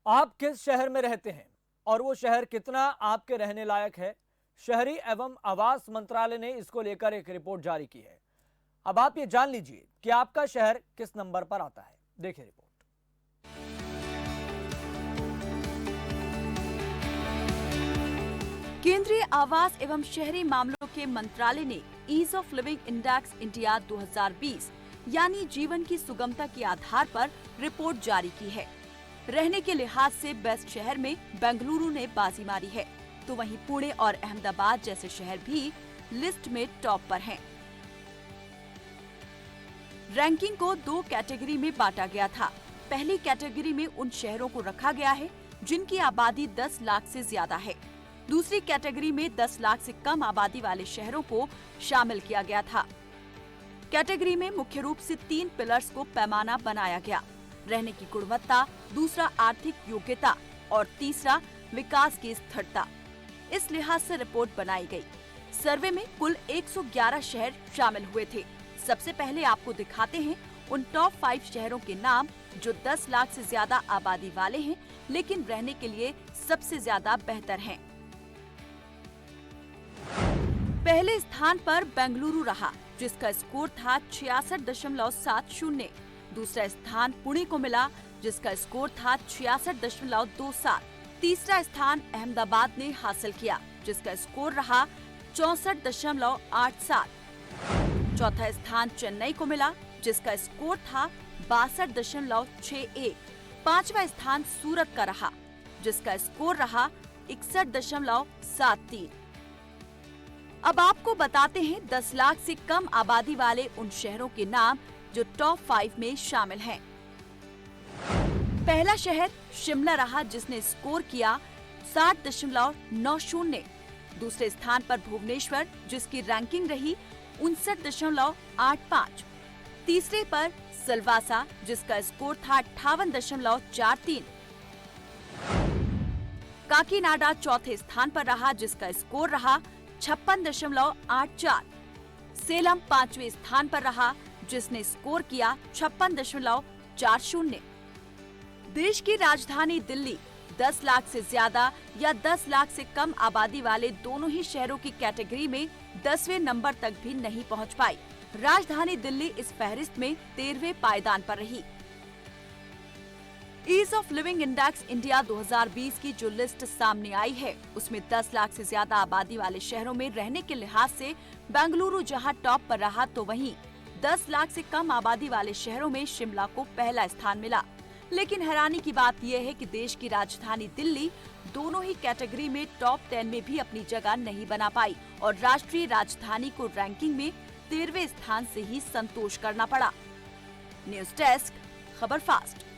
आप किस शहर में रहते हैं और वो शहर कितना आपके रहने लायक है? शहरी एवं आवास मंत्रालय ने इसको लेकर एक रिपोर्ट जारी की है। अब आप ये जान लीजिए कि आपका शहर किस नंबर पर आता है। देखिए रिपोर्ट। केंद्रीय आवास एवं शहरी मामलों के मंत्रालय ने ease of living index India 2020 यानी जीवन की सुगमता के आधार पर रिपोर्ट जारी की है। रहने के लिहाज से बेस्ट शहर में बेंगलुरु ने बाजी मारी है, तो वहीं पुणे और अहमदाबाद जैसे शहर भी लिस्ट में टॉप पर हैं। रैंकिंग को 2 कैटेगरी में बांटा गया था। पहली कैटेगरी में उन शहरों को रखा गया है जिनकी आबादी 10 लाख से ज्यादा है। दूसरी कैटेगरी में 10 लाख से कम आबादी वाले शहरों को शामिल किया गया था। कैटेगरी में मुख्य रूप से 3 पिलर्स को पैमाना बनाया गया: रहने की गुणवत्ता, दूसरा आर्थिक योग्यता और तीसरा विकास की स्थिरता। इस लिहाज से रिपोर्ट बनाई गई। सर्वे में कुल 111 शहर शामिल हुए थे। सबसे पहले आपको दिखाते हैं उन टॉप 5 शहरों के नाम जो 10 लाख से ज्यादा आबादी वाले हैं, लेकिन रहने के लिए सबसे ज्यादा बेहतर हैं। पहले स्थान पर बेंगलुरु रहा, जिसका स्कोर था 66.70। दूसरा स्थान पुणे को मिला, जिसका स्कोर था 66.27। तीसरा स्थान अहमदाबाद ने हासिल किया, जिसका स्कोर रहा 64.87। चौथा स्थान चेन्नई को मिला, जिसका स्कोर था 62.61। पांचवा स्थान सूरत का रहा, जिसका स्कोर रहा 61.73। अब आपको बताते हैं 10 लाख से कम आबादी वाले उन शहरों के नाम जो टॉप 5 में शामिल हैं। पहला शहर शिमला रहा, जिसने स्कोर किया 60.90। दूसरे स्थान पर भुवनेश्वर, जिसकी रैंकिंग रही 59.85। तीसरे पर सिलवासा, जिसका स्कोर था 58.43। काकीनाडा चौथे स्थान पर रहा, जिसका स्कोर रहा 56.84। सेलम 5वें स्थान पर रहा, जिसने स्कोर किया 56.40। देश की राजधानी दिल्ली 10 लाख से ज्यादा या 10 लाख से कम आबादी वाले दोनों ही शहरों की कैटेगरी में 10वें नंबर तक भी नहीं पहुंच पाई। राजधानी दिल्ली इस फहरिस्त में 13वें पायदान पर रही। Ease of living index India 2020 की जो लिस्ट सामने आई है, उसमें 10 लाख से ज्यादा आबादी वाले शहरों में रहने के लिहाज से बेंगलुरु जहां टॉप पर रहा, तो वहीं 10 लाख से कम आबादी वाले शहरों में शिमला को पहला स्थान मिला। लेकिन हैरानी की बात यह है कि देश की राजधानी दिल्ली दोनों ही कैटेगरी में टॉप 10 में भी अपनी जगह नहीं बना पाई और राष्ट्रीय राजधानी को रैंकिंग में 13वें स्थान से ही संतोष करना पड़ा। न्यूज़ डेस्क, खबर फास्ट।